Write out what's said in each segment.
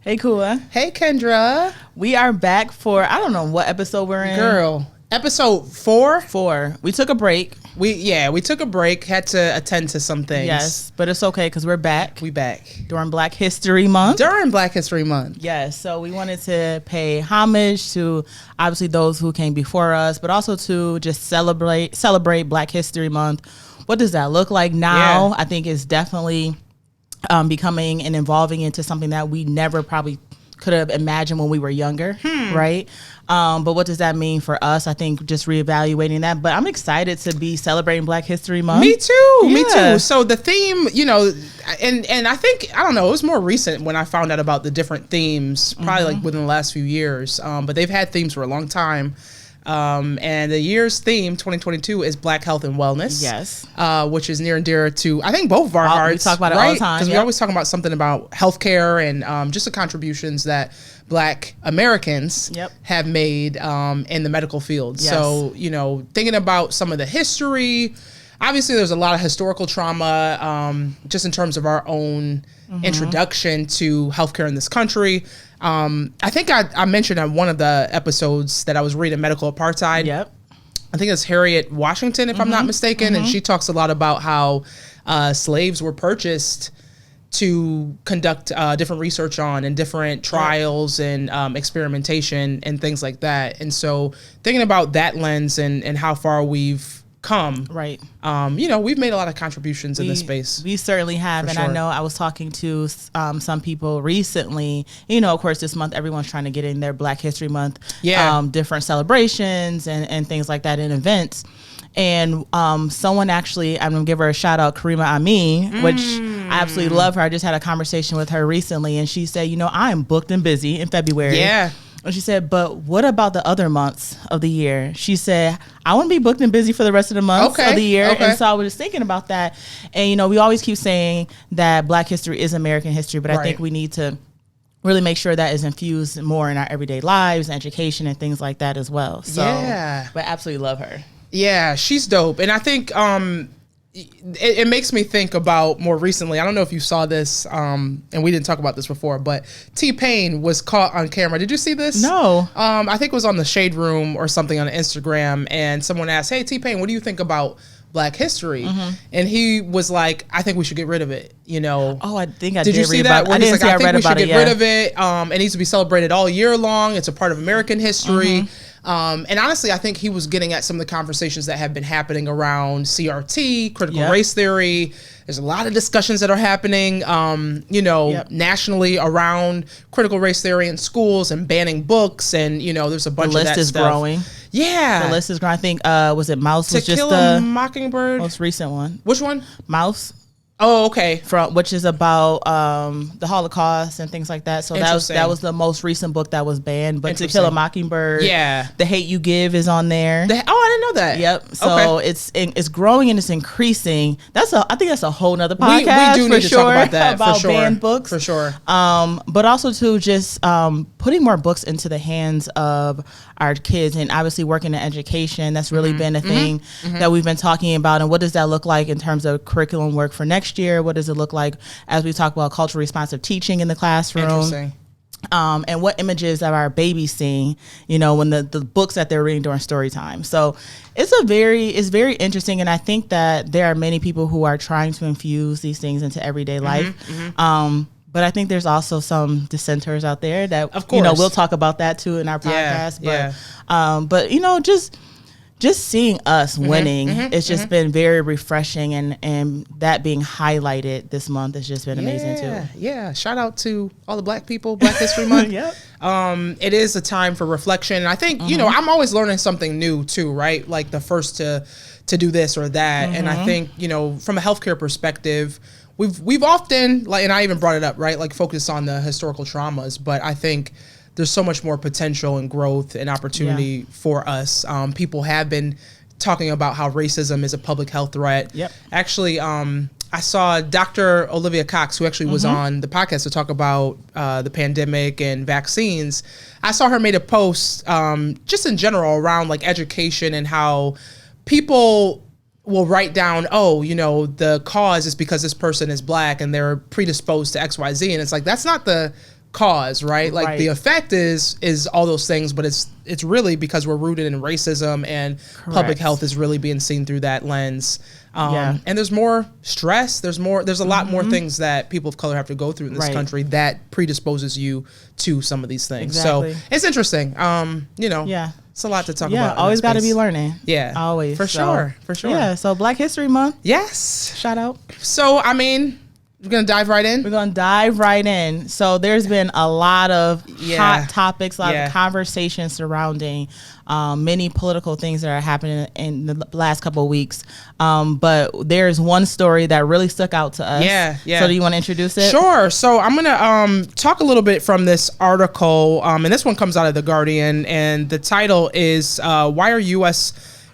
Hey, Kua. Hey, Kendra. We are back for, I don't know what episode we're in. Girl, episode 4? 4. We took a break. We took a break, had to attend to some things. Yes, but it's okay because we're back. We back. During Black History Month. Yes, so we wanted to pay homage to obviously those who came before us, but also to just celebrate Black History Month. What does that look like now? Yeah. I think it's definitely becoming and evolving into something that we never probably could have imagined when we were younger, right? But what does that mean for us? I think just reevaluating that. But I'm excited to be celebrating Black History Month. Me too. Yeah. Me too. So the theme, and I think, I don't know, it was more recent when I found out about the different themes, probably like within the last few years. But they've had themes for a long time. And the year's theme, 2022, is Black Health and Wellness. Yes. Which is near and dear to, I think, both of our hearts. We talk about it all the time. Because we always talk about something about healthcare and just the contributions that Black Americans have made in the medical field. Yes. So, thinking about some of the history, obviously there's a lot of historical trauma just in terms of our own introduction to healthcare in this country. I think I mentioned on one of the episodes that I was reading Medical Apartheid. Yep. I think it's Harriet Washington, if I'm not mistaken. And she talks a lot about how slaves were purchased to conduct different research on and different trials and experimentation and things like that. And so thinking about that lens and how far we've come, right. We've made a lot of contributions in this space. We certainly have. And I know I was talking to some people recently, of course, this month, everyone's trying to get in their Black History Month, different celebrations and things like that in events. And someone actually, I'm going to give her a shout out, Karima Ami, which I absolutely love her. I just had a conversation with her recently and she said, I am booked and busy in February. Yeah. And she said, but what about the other months of the year? She said, I want to be booked and busy for the rest of the months of the year. Okay. And so I was just thinking about that. And, we always keep saying that Black history is American history, but I think we need to really make sure that is infused more in our everyday lives, education, and things like that as well. So, but I absolutely love her. Yeah, she's dope. And I think it makes me think about more recently. I don't know if you saw this, and we didn't talk about this before, but T-Pain was caught on camera. Did you see this? No. I think it was on the Shade Room or something on Instagram, and someone asked, hey, T-Pain, what do you think about Black history? And he was like, I think we should get rid of it, Oh, I think I did. You see that? I didn't see I read about it. I think we should get rid of it. It needs to be celebrated all year long. It's a part of American history. And honestly, I think he was getting at some of the conversations that have been happening around CRT, critical race theory. There's a lot of discussions that are happening, nationally around critical race theory in schools and banning books. And, there's a bunch of that stuff. The list is growing. Yeah. The list is growing. I think, was it Mouse? To Kill a Mockingbird? Most recent one. Which one? Mouse. Oh, okay. Which is about the Holocaust and things like that. So that was the most recent book that was banned. But To Kill a Mockingbird, The Hate You Give is on there. I didn't know that. Yep. So it's growing and it's increasing. I think that's a whole nother podcast. We do need to talk about that about banned books for sure. But also to just putting more books into the hands of our kids, and obviously working in education. That's really been a thing that we've been talking about. And what does that look like in terms of curriculum work for next year? What does it look like as we talk about culturally responsive teaching in the classroom? Interesting. And what images are our babies seeing, when the books that they're reading during story time. So it's very interesting. And I think that there are many people who are trying to infuse these things into everyday life. But I think there's also some dissenters out there that, of course, we'll talk about that too in our podcast. But just seeing us winning, it's just been very refreshing, and that being highlighted this month has just been amazing too. Yeah, shout out to all the Black people, Black History Month. It is a time for reflection, and I think I'm always learning something new too, right? Like the first to do this or that, and I think from a healthcare perspective, we've often, like, and I even brought it up, right? Like focus on the historical traumas, but I think there's so much more potential and growth and opportunity for us. People have been talking about how racism is a public health threat. Actually, I saw Dr. Olivia Cox, who actually was on the podcast to talk about the pandemic and vaccines. I saw her made a post just in general around like education and how people will write down, the cause is because this person is Black and they're predisposed to XYZ. And it's like, that's not the cause, right? Like the effect is all those things, but it's really because we're rooted in racism, and public health is really being seen through that lens. And there's more stress. There's a lot more things that people of color have to go through in this country that predisposes you to some of these things. So it's interesting. It's a lot to talk about. Yeah, always got to be learning. Yeah, always. For sure. Yeah, so Black History Month. Yes. Shout out. So, I mean, we're going to dive right in? We're going to dive right in. So there's been a lot of hot topics, a lot of conversations surrounding many political things that are happening in the last couple of weeks. But there's one story that really stuck out to us. Yeah. So do you want to introduce it? Sure. So I'm going to talk a little bit from this article. And this one comes out of The Guardian. And the title is, Why Are U.S.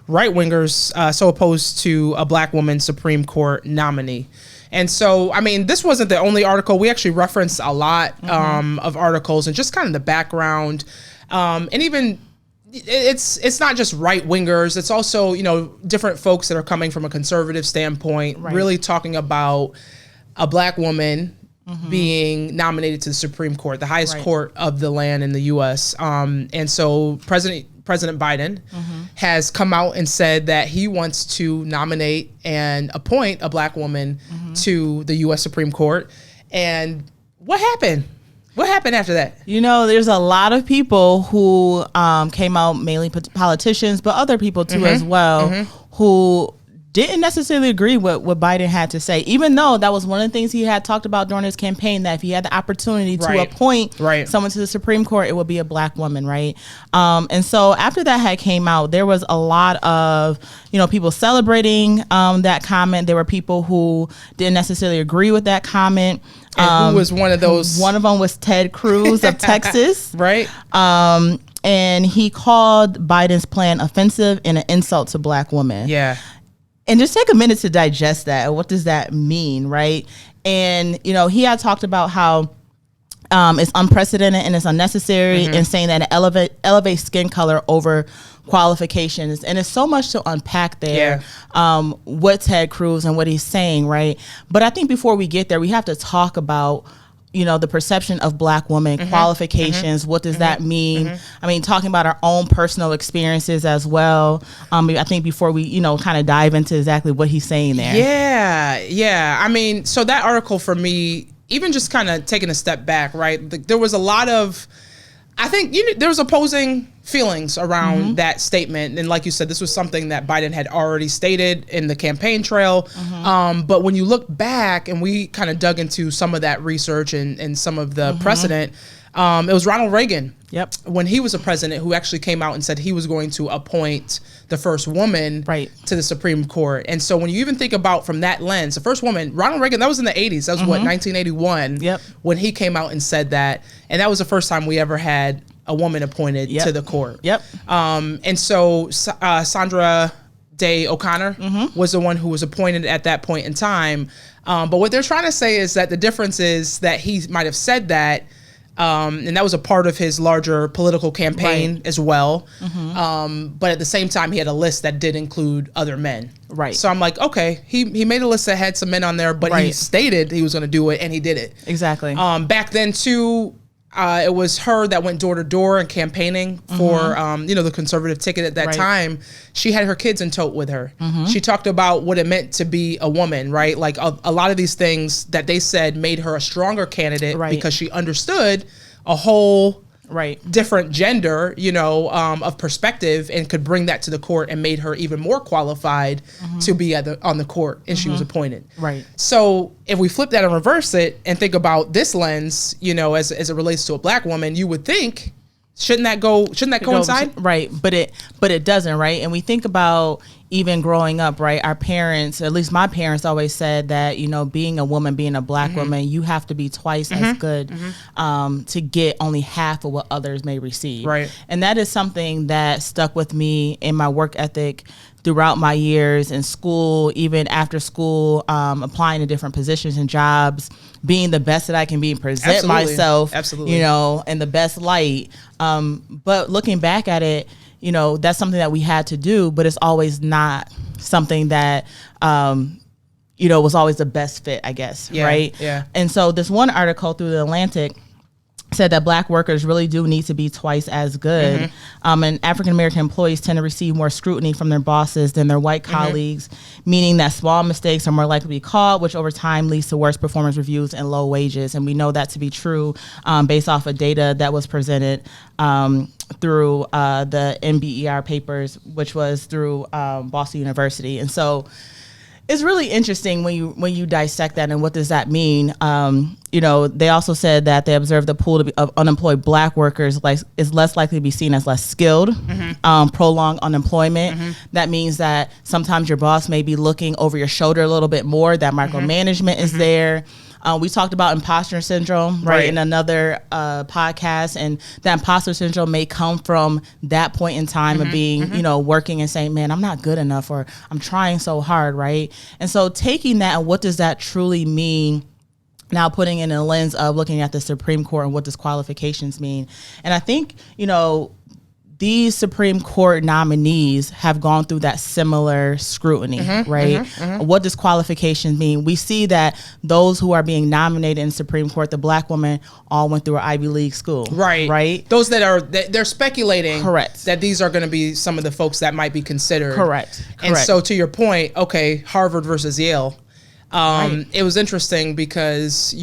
Right-Wingers So Opposed to a Black Woman Supreme Court Nominee? And so, I mean, this wasn't the only article. We actually referenced a lot of articles and just kind of the background. And even it's not just right wingers. It's also, different folks that are coming from a conservative standpoint, really talking about a Black woman being nominated to the Supreme Court, the highest court of the land in the U.S. And so President Biden has come out and said that he wants to nominate and appoint a Black woman to the U.S. Supreme Court. And what happened? What happened after that? There's a lot of people who came out, mainly politicians, but other people too as well, who didn't necessarily agree with what Biden had to say, even though that was one of the things he had talked about during his campaign, that if he had the opportunity to appoint someone to the Supreme Court, it would be a Black woman, right? And so after that had came out, there was a lot of, people celebrating that comment. There were people who didn't necessarily agree with that comment. And who was one of those? One of them was Ted Cruz of Texas. Right. And he called Biden's plan offensive and an insult to Black women. Yeah. And just take a minute to digest that. What does that mean, right? And, he had talked about how it's unprecedented and it's unnecessary, and saying that it elevates skin color over qualifications. And it's so much to unpack there, what Ted Cruz and what he's saying, right? But I think before we get there, we have to talk about the perception of Black women, qualifications, what does that mean? I mean, talking about our own personal experiences as well. I think before we, kind of dive into exactly what he's saying there. Yeah. I mean, so that article for me, even just kind of taking a step back, right? There was a lot of, I think there was opposing feelings around that statement. And like you said, this was something that Biden had already stated in the campaign trail. But when you look back, and we kind of dug into some of that research and some of the precedent, it was Ronald Reagan. Yep. When he was a president, who actually came out and said he was going to appoint the first woman to the Supreme Court. And so when you even think about from that lens, the first woman, Ronald Reagan, that was in the 80s. That was 1981 when he came out and said that. And that was the first time we ever had a woman appointed to the court. And so Sandra Day O'Connor was the one who was appointed at that point in time. But what they're trying to say is that the difference is that he might have said that, and that was a part of his larger political campaign as well. But at the same time, he had a list that did include other men. Right. So I'm like, okay, he made a list that had some men on there, but he stated he was going to do it, and he did it. Exactly. Back then too, it was her that went door to door and campaigning for, the conservative ticket at that time. She had her kids in tote with her. She talked about what it meant to be a woman, right? Like a lot of these things that they said made her a stronger candidate because she understood a whole different gender, of perspective, and could bring that to the court, and made her even more qualified to be on the court, and she was appointed. Right. So if we flip that and reverse it and think about this lens, as it relates to a Black woman, you would think, shouldn't that coincide? Right. But it doesn't, right? And we think about even growing up, right? Our parents, at least my parents, always said that, being a woman, being a Black woman, you have to be twice as good to get only half of what others may receive. Right. And that is something that stuck with me in my work ethic throughout my years in school, even after school, applying to different positions and jobs, being the best that I can be and present myself, in the best light. But looking back at it, that's something that we had to do, but it's always not something that, was always the best fit, I guess. Right. Yeah. And so this one article through the Atlantic said that Black workers really do need to be twice as good. And African-American employees tend to receive more scrutiny from their bosses than their white colleagues, meaning that small mistakes are more likely to be caught, which over time leads to worse performance reviews and low wages. And we know that to be true based off of data that was presented through the NBER papers, which was through Boston University. And so it's really interesting when you dissect that and what does that mean. They also said that they observed the pool of unemployed Black workers is less likely to be seen as less skilled, prolonged unemployment. That means that sometimes your boss may be looking over your shoulder a little bit more, that micromanagement is there. We talked about imposter syndrome, right, in another podcast, and that imposter syndrome may come from that point in time of being, working and saying, man, I'm not good enough, or I'm trying so hard, right? And so taking that and what does that truly mean, now putting in a lens of looking at the Supreme Court and what does qualifications mean. And I think, these Supreme Court nominees have gone through that similar scrutiny, right? What does qualifications mean? We see that those who are being nominated in Supreme Court, the Black women, all went through an Ivy League school. Right. Those they're speculating that these are going to be some of the folks that might be considered. Correct. And so to your point, okay, Harvard versus Yale. It was interesting because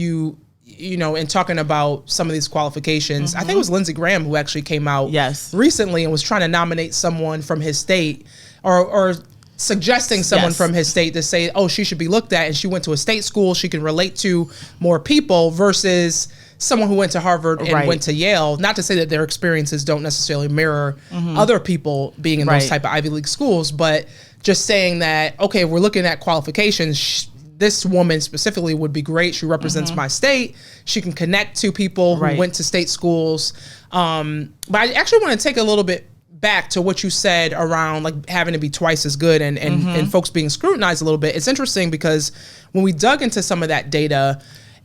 in talking about some of these qualifications, I think it was Lindsey Graham who actually came out recently and was trying to nominate someone from his state or suggesting someone from his state to say, oh, she should be looked at, and she went to a state school, she can relate to more people, versus someone who went to Harvard and went to Yale. Not to say that their experiences don't necessarily mirror other people being in those type of Ivy League schools, but just saying that, okay, we're looking at qualifications. This woman specifically would be great. She represents my state. She can connect to people who went to state schools. But I actually want to take a little bit back to what you said around like having to be twice as good and folks being scrutinized a little bit. It's interesting because when we dug into some of that data,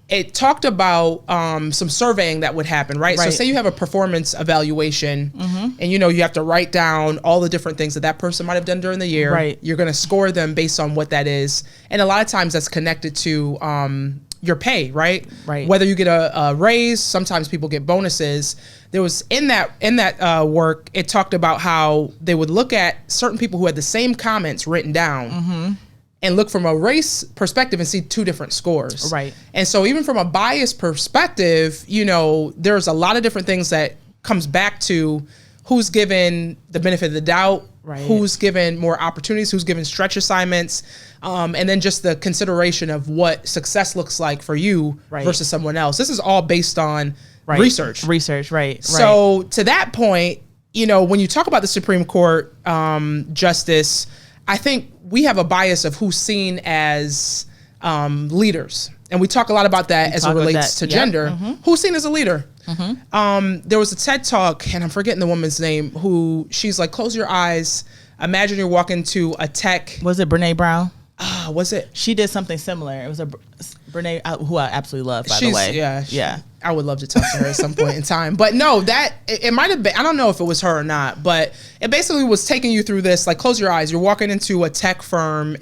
it talked about some surveying that would happen, right? So say you have a performance evaluation and you have to write down all the different things that person might have done during the year. You're going to score them based on what that is. And a lot of times that's connected to your pay, right? Whether you get a raise, sometimes people get bonuses. There was in that work, it talked about how they would look at certain people who had the same comments written down and look from a race perspective and see two different scores. And so even from a bias perspective, there's a lot of different things that comes back to who's given the benefit of the doubt, who's given more opportunities, who's given stretch assignments, and then just the consideration of what success looks like for you versus someone else. This is all based on research. So to that point, when you talk about the Supreme Court justice, I think we have a bias of who's seen as leaders. And we talk a lot about that as it relates to gender. Who's seen as a leader? There was a TED Talk, and I'm forgetting the woman's name, who she's like, close your eyes. Imagine you're walking to a tech. Was it Brene Brown? Was it? She did something similar. It was a Brene, who I absolutely love, by the way. Yeah. I would love to talk to her at some point in time. But no, it might have been, I don't know if it was her or not, but it basically was taking you through this, like, close your eyes. You're walking into a tech firm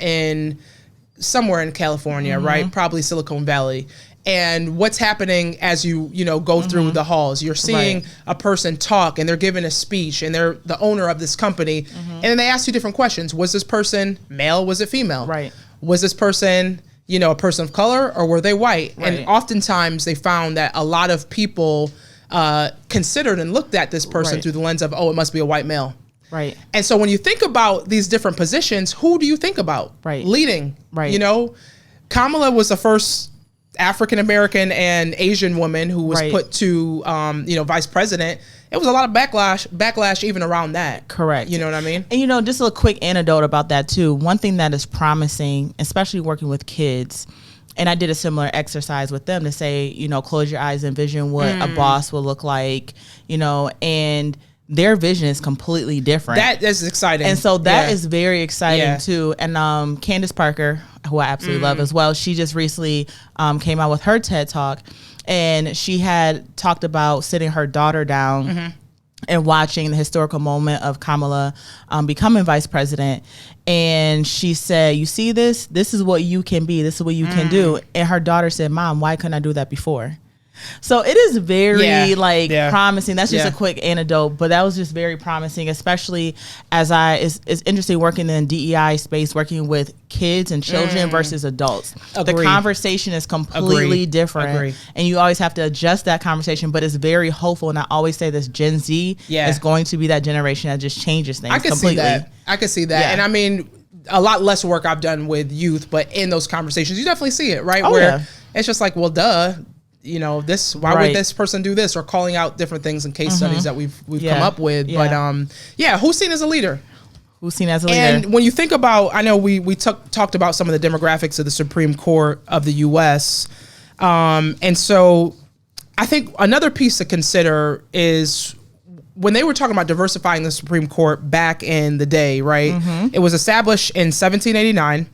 somewhere in California, right? Probably Silicon Valley. And what's happening as you go through the halls, you're seeing a person talk and they're giving a speech and they're the owner of this company. And then they ask you different questions. Was this person male? Was it female? Was this person, a person of color, or were they white? And oftentimes they found that a lot of people considered and looked at this person through the lens of, oh, it must be a white male. And so when you think about these different positions, who do you think about leading? Kamala was the first African-American and Asian woman who was put to, vice president. It was a lot of backlash even around that. Correct. You know what I mean? And, just a quick anecdote about that too. One thing that is promising, especially working with kids, and I did a similar exercise with them to say, close your eyes and envision what a boss will look like, and their vision is completely different. That is exciting. And so that is very exciting too. And Candice Parker, who I absolutely love as well, she just recently came out with her TED Talk, and she had talked about sitting her daughter down and watching the historical moment of Kamala becoming vice president. And she said, you see this? This is what you can be. This is what you can do. And her daughter said, Mom, why couldn't I do that before? So it is very promising. That's just a quick anecdote, but that was just very promising, especially as it's interesting working in DEI space, working with kids and children versus adults. The conversation is completely different, and you always have to adjust that conversation, but it's very hopeful. And I always say this, Gen Z is going to be that generation that just changes things completely. I can see that. Yeah. And I mean, a lot less work I've done with youth, but in those conversations, you definitely see it, right? Where it's just like, well, duh, you know, why would this person do this, or calling out different things and case studies that we've come up with. Yeah. But who's seen as a leader? Who's seen as a leader? And when you think about, I know we talked about some of the demographics of the Supreme Court of the U.S. And so I think another piece to consider is when they were talking about diversifying the Supreme Court back in the day, right? It was established in 1789.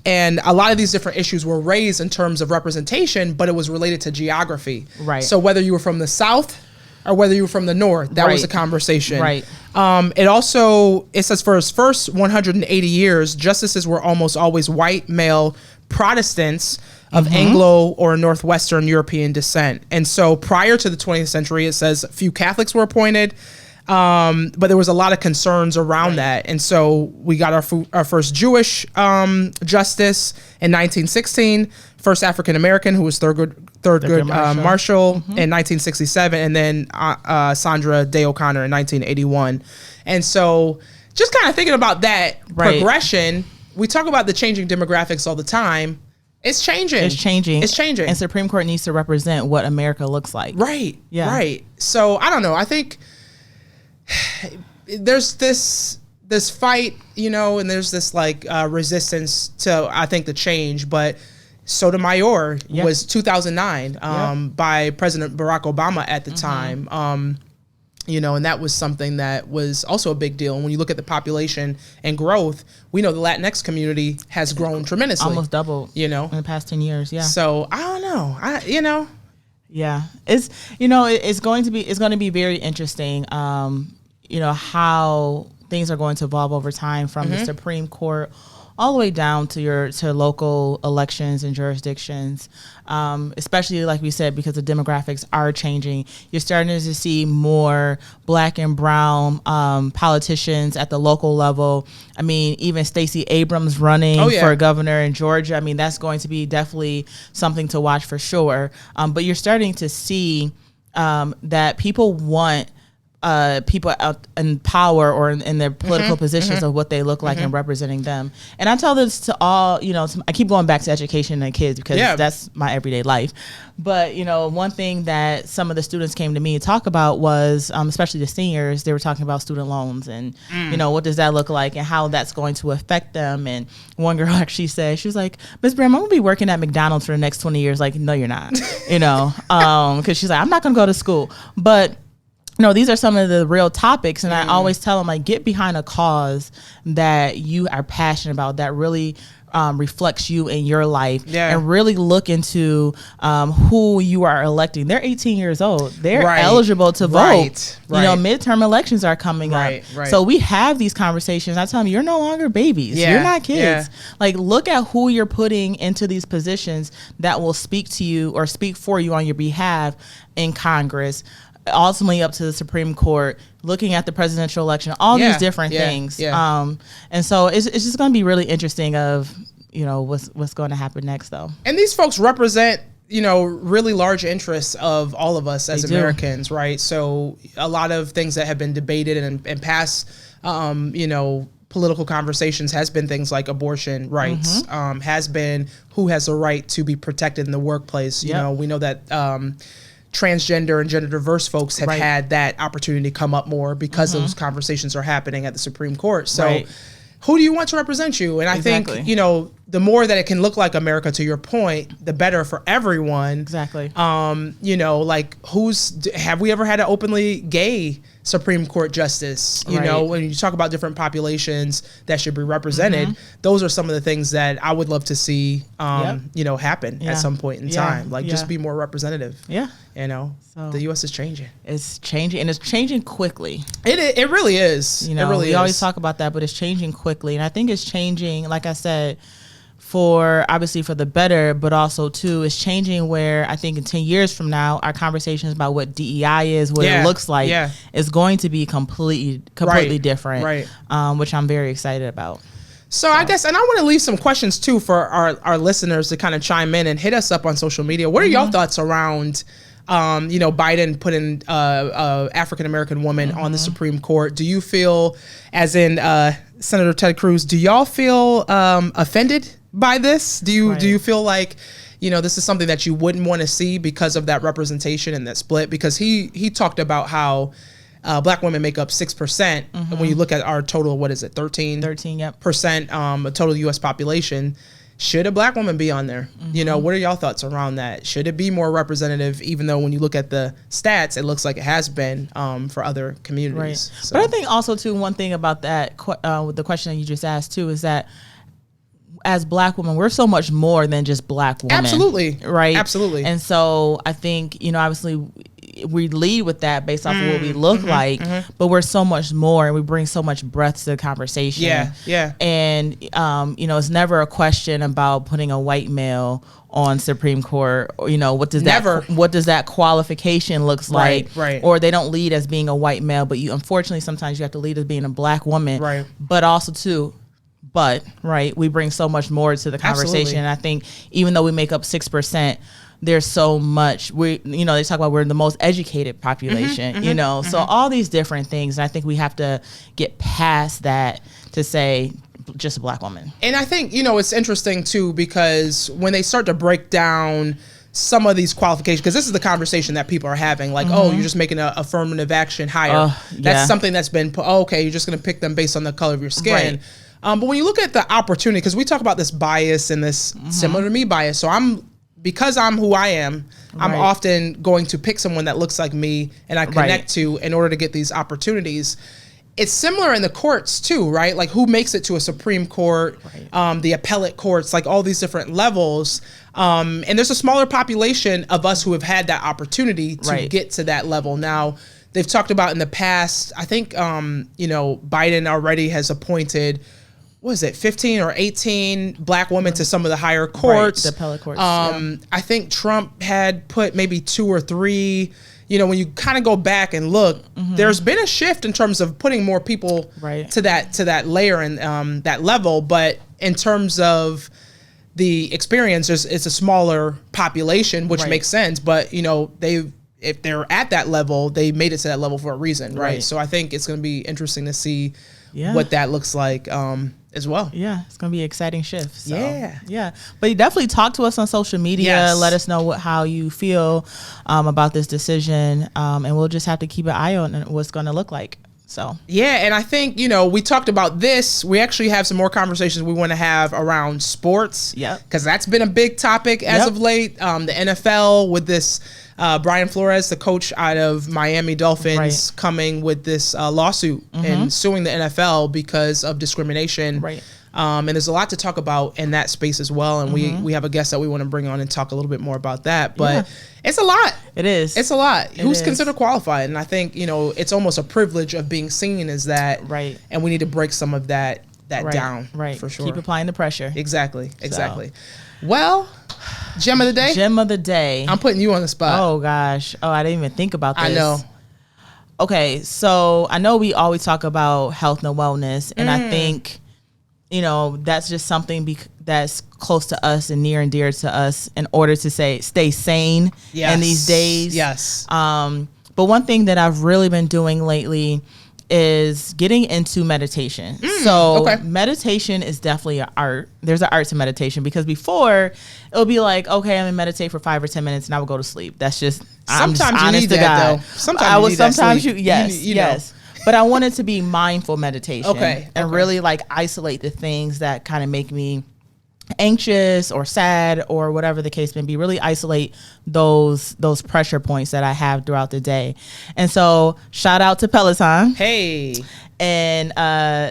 And a lot of these different issues were raised in terms of representation, but it was related to geography. Right. So whether you were from the South or whether you were from the North, that was a conversation. Right. It says for its first 180 years, justices were almost always white, male, Protestants of Anglo or Northwestern European descent. And so prior to the 20th century, it says a few Catholics were appointed, but there was a lot of concerns around that. And so we got our first Jewish justice in 1916, first African-American who was Thurgood Marshall in 1967, and then Sandra Day O'Connor in 1981. And so just kind of thinking about that progression, we talk about the changing demographics all the time. It's changing. And Supreme Court needs to represent what America looks like. Right. Yeah. Right. So I don't know. I think there's this fight, you know, and there's this resistance to, I think, the change. But Sotomayor was 2009 by President Barack Obama at the time. You know, and that was something that was also a big deal. And when you look at the population and growth, we know the Latinx community has grown tremendously. Almost doubled, you know, in the past 10 years. Yeah. So I don't know. Yeah, it's going to be very interesting. You know, how things are going to evolve over time from the Supreme Court all the way down to local elections and jurisdictions, especially like we said, because the demographics are changing. You're starting to see more Black and brown politicians at the local level. I mean, even Stacey Abrams running for governor in Georgia. I mean, that's going to be definitely something to watch for sure. But you're starting to see that people want people out in power or in their political positions of what they look like and representing them. And I tell this to all, you know, I keep going back to education and kids because that's my everyday life. But, you know, one thing that some of the students came to me to talk about was, especially the seniors, they were talking about student loans and, you know, what does that look like and how that's going to affect them. And one girl actually said, she was like, Ms. Bram, I'm going to be working at McDonald's for the next 20 years. Like, no, you're not, you know, because she's like, I'm not going to go to school. But no, these are some of the real topics. And I always tell them, like, get behind a cause that you are passionate about, that really reflects you in your life, and really look into who you are electing. They're 18 years old. They're eligible to vote. You know, midterm elections are coming up. So we have these conversations. I tell them, you're no longer babies. You're not kids. Like, look at who you're putting into these positions that will speak to you or speak for you on your behalf in Congress, ultimately up to the Supreme Court, looking at the presidential election, all these different things. And so it's just going to be really interesting of, you know, what's going to happen next, though. And these folks represent, you know, really large interests of all of us as Americans, right? So a lot of things that have been debated and past, you know, political conversations has been things like abortion rights, has been who has the right to be protected in the workplace. You know, we know that transgender and gender diverse folks have had that opportunity come up more because those conversations are happening at the Supreme Court. So who do you want to represent you? And I think, you know, the more that it can look like America, to your point, the better for everyone. Exactly. You know, like, have we ever had an openly gay Supreme Court justice? You know, when you talk about different populations that should be represented, those are some of the things that I would love to see, you know, happen at some point in time. Like, just be more representative. You know, so the U.S. is changing. It's changing, and it's changing quickly. It really is. You know, it really we always talk about that, but it's changing quickly. And I think it's changing, like I said, for obviously for the better, but also too is changing where I think in 10 years from now, our conversations about what DEI is, what it looks like is going to be completely different, which I'm very excited about. So I guess, and I want to leave some questions too for our listeners to kind of chime in and hit us up on social media. What are your thoughts around, Biden putting African-American woman on the Supreme Court? Do you feel, as in Senator Ted Cruz, do y'all feel offended by this? Do you feel like, this is something that you wouldn't want to see because of that representation and that split? Because he talked about how Black women make up 6%. And when you look at our total, what is it, 13% total U.S. population. Should a Black woman be on there? What are y'all thoughts around that? Should it be more representative, even though when you look at the stats, it looks like it has been for other communities? Right. So. But I think also, too, one thing about that, with the question that you just asked, too, is that as Black women, we're so much more than just Black women. Absolutely. Right? Absolutely. And so I think, obviously, we lead with that based off of what we look like, but we're so much more, and we bring so much breadth to the conversation. Yeah. And, it's never a question about putting a white male on Supreme Court, or, what does that qualification looks like? Right. Or they don't lead as being a white male, but unfortunately, sometimes you have to lead as being a Black woman. Right. But also, too, we bring so much more to the conversation. Absolutely. And I think even though we make up 6%, there's so much, they talk about we're the most educated population, so all these different things. And I think we have to get past that to say just a Black woman. And I think, it's interesting too, because when they start to break down some of these qualifications, because this is the conversation that people are having, like, oh, you're just making an affirmative action hire. That's something that's been, you're just going to pick them based on the color of your skin. But when you look at the opportunity, because we talk about this bias and this similar to me bias, so because I'm who I am, I'm often going to pick someone that looks like me and I connect to in order to get these opportunities. It's similar in the courts too, right? Like who makes it to a Supreme Court, the appellate courts, like all these different levels. And there's a smaller population of us who have had that opportunity to get to that level. Now, they've talked about in the past, I think, Biden already has appointed, 15 or 18 Black women to some of the higher courts. The appellate courts. I think Trump had put maybe 2 or 3. When you kind of go back and look, there's been a shift in terms of putting more people to that layer and that level. But in terms of the experience, it's a smaller population, which makes sense. But if they're at that level, they made it to that level for a reason, right? So I think it's going to be interesting to see what that looks like as well. Yeah, it's going to be an exciting shift. So, yeah. But you definitely talk to us on social media. Yes. Let us know how you feel about this decision. And we'll just have to keep an eye on what's going to look like. So yeah, and I think, we talked about this. We actually have some more conversations we want to have around sports. Yeah. Because that's been a big topic as of late. The NFL with this Brian Flores, the coach out of Miami Dolphins, coming with this lawsuit and suing the NFL because of discrimination. Right. And there's a lot to talk about in that space as well. And we have a guest that we want to bring on and talk a little bit more about that. But it's a lot. It is. It's a lot. Who's considered qualified? And I think, it's almost a privilege of being seen as that. Right. And we need to break some of that down. Right. For sure. Keep applying the pressure. Exactly. Well, gem of the day? Gem of the day. I'm putting you on the spot. Oh, gosh. Oh, I didn't even think about this. I know. Okay. So I know we always talk about health and wellness. And I think, that's just something that's close to us and near and dear to us in order to stay sane in these days. Yes. But one thing that I've really been doing lately is getting into meditation. So meditation is definitely an art. There's an art to meditation, because before it'll be like, okay, I'm gonna meditate for 5 or 10 minutes and I will go to sleep. That's just, I'm just honest to God. Sometimes you yes. But I wanted to be mindful meditation. And really isolate the things that kind of make me anxious or sad or whatever the case may be. Really isolate those pressure points that I have throughout the day. And so shout out to Peloton. Hey. And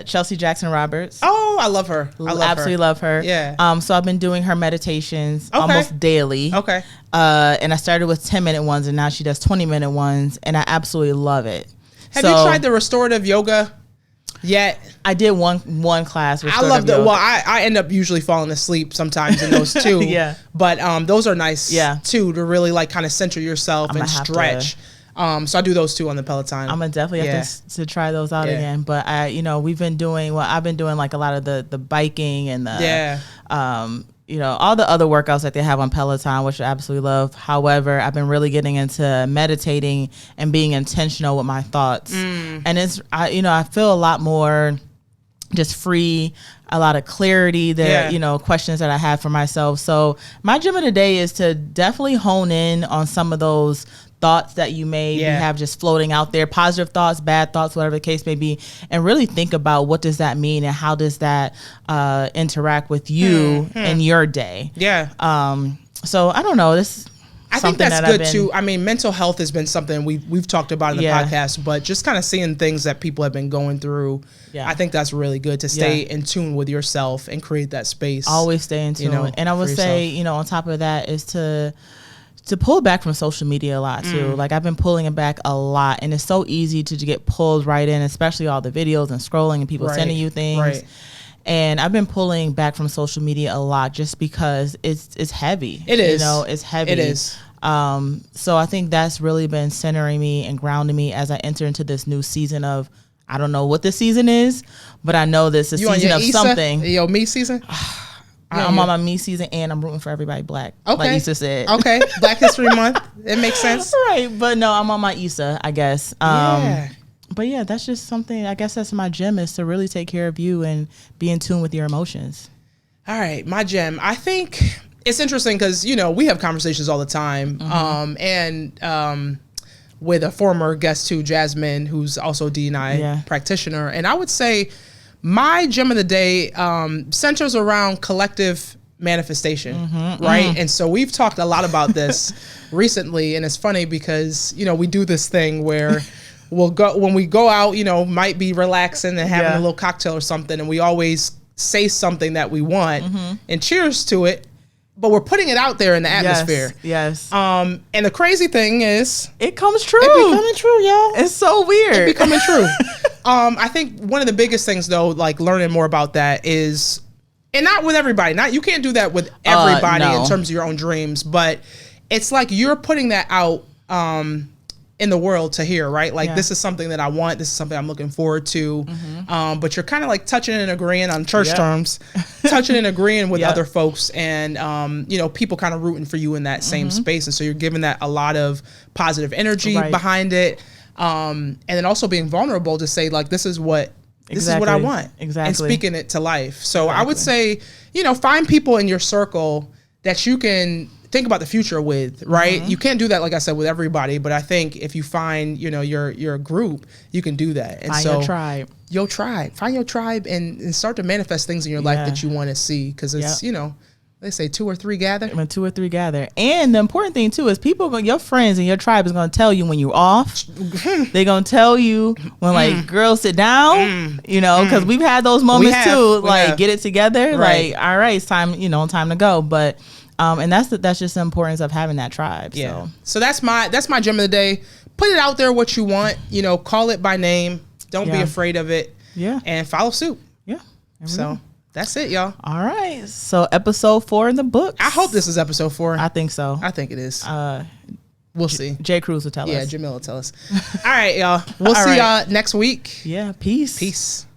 Chelsea Jackson Roberts. Oh, I love her. Absolutely love her. Yeah. So I've been doing her meditations almost daily. Okay. And I started with 10-minute ones, and now she does 20-minute ones, and I absolutely love it. Have you tried the restorative yoga? yet. I did one class. I love that. Well, I end up usually falling asleep sometimes in those too. Yeah. But those are nice too, to really like kind of center yourself and stretch. So I do those two on the Peloton. I'm gonna definitely have to try those out again. But I've been doing like a lot of the biking and the all the other workouts that they have on Peloton, which I absolutely love. However, I've been really getting into meditating and being intentional with my thoughts. And I feel a lot more just free, a lot of clarity there, questions that I have for myself. So my gem of the day is to definitely hone in on some of those thoughts that you may have just floating out there, positive thoughts, bad thoughts, whatever the case may be, and really think about what does that mean and how does that interact with you in your day. So I don't know, I think that's good too. I mean, mental health has been something we've talked about in the podcast, but just kind of seeing things that people have been going through, I think that's really good to stay in tune with yourself and create that space. Always stay in tune. And I would say, on top of that is to pull back from social media a lot too. Like I've been pulling it back a lot, and it's so easy to get pulled right in, especially all the videos and scrolling and people sending you things. And I've been pulling back from social media a lot just because it's heavy. It is. It's heavy. It is. So I think that's really been centering me and grounding me as I enter into this new season of, I don't know what this season is, but I know this is a season of something. Your me season? I'm on my me season, and I'm rooting for everybody black. Okay. Like Issa said. Okay. Black History Month. It makes sense. Right. But no, I'm on my Issa, I guess. But yeah, that's just something, I guess that's my gem, is to really take care of you and be in tune with your emotions. All right. My gem. I think it's interesting because, we have conversations all the time. And with a former guest too, Jasmine, who's also a D&I practitioner. And I would say my gem of the day centers around collective manifestation, right? And so we've talked a lot about this recently, and it's funny because, we do this thing where when we go out, might be relaxing and having a little cocktail or something, and we always say something that we want and cheers to it, but we're putting it out there in the atmosphere. Yes. And the crazy thing is, it comes true. It becoming true, y'all. It's so weird. It becoming true. I think one of the biggest things though, like learning more about that is, and not with everybody, you can't do that with everybody in terms of your own dreams, but it's like you're putting that out in the world to hear, right? Like this is something that I want. This is something I'm looking forward to. But you're kind of like touching and agreeing on church terms, touching and agreeing with other folks, and people kind of rooting for you in that same space. And so you're giving that a lot of positive energy behind it. And then also being vulnerable to say, like, this is what I want. Exactly. And speaking it to life. So I would say, find people in your circle that you can think about the future with, right? You can't do that, like I said, with everybody, but I think if you find, your group, you can do that. And find your tribe. Your tribe. Find your tribe and start to manifest things in your life that you want to see. Because it's, they say 2 or 3 gather. When 2 or 3 gather. And the important thing too is your friends and your tribe is going to tell you when you're off. They're going to tell you when like, girls, sit down, because we've had those moments too. Like, get it together. Right. Like, all right, it's time, time to go. But and that's just the importance of having that tribe. Yeah. So that's my gem of the day. Put it out there what you want. Call it by name. Don't be afraid of it. Yeah. And follow suit. Yeah. So that's it, y'all. All right. So episode 4 in the books. I hope this is episode 4. I think so. I think it is. We'll see. Jay Cruz will tell us. Yeah, Jamil will tell us. All right, y'all. We'll see y'all next week. Yeah. Peace. Peace.